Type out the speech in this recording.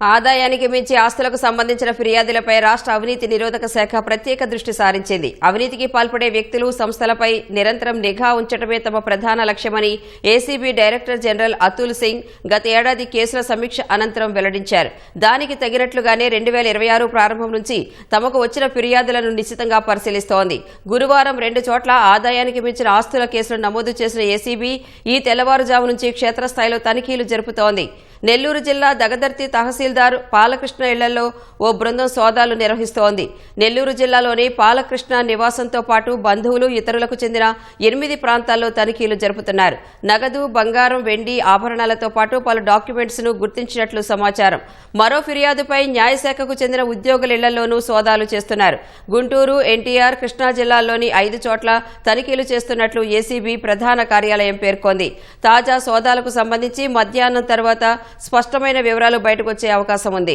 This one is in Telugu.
ఆదాయానికి మించి ఆస్తులకు సంబంధించిన ఫిర్యాదులపై రాష్ట్ర అవినీతి నిరోధక శాఖ ప్రత్యేక దృష్టి సారించింది. అవినీతికి పాల్పడే వ్యక్తులు, సంస్థలపై నిరంతరం నిఘా ఉంచడమే తమ ప్రధాన లక్ష్యమని ACB director general Atul Singh గత ఏడాది కేసుల సమీక్ష అనంతరం వెల్లడించారు. దానికి తగినట్లుగానే 2026 ప్రారంభం నుంచి తమకు వచ్చిన ఫిర్యాదులను నిశితంగా పరిశీలిస్తోంది. గురువారం 2 చోట్ల ఆదాయానికి మించిన ఆస్తుల కేసులు నమోదు చేసిన ఏసీబీ ఈ తెల్లవారుజాము నుంచి క్షేత్రస్థాయిలో తనిఖీలు జరుపుతోంది. నెల్లూరు జిల్లా దగదర్తి తహసీల్దార్ పాలకృష్ణ ఇళ్లలో ఓ బృందం సోదాలు నిర్వహిస్తోంది. నెల్లూరు జిల్లాలోని పాలకృష్ణ నివాసంతో పాటు బంధువులు, ఇతరులకు చెందిన 8 ప్రాంతాల్లో తనిఖీలు జరుపుతున్నారు. నగదు, బంగారం, వెండి, ఆభరణాలతో పాటు పలు డాక్యుమెంట్స్ ను గుర్తించినట్లు సమాచారం. మరో ఫిర్యాదుపై న్యాయశాఖకు చెందిన ఉద్యోగుల ఇళ్లలోనూ సోదాలు చేస్తున్నారు. గుంటూరు, ఎన్టీఆర్, కృష్ణా జిల్లాల్లోని 5 చోట్ల తనిఖీలు చేస్తున్నట్లు ఏసీబీ ప్రధాన కార్యాలయం పేర్కొంది. తాజా సోదాలకు సంబంధించి మధ్యాహ్నం తర్వాత స్పష్టమైన వివరాలు బయటకొచ్చే అవకాశం ఉంది.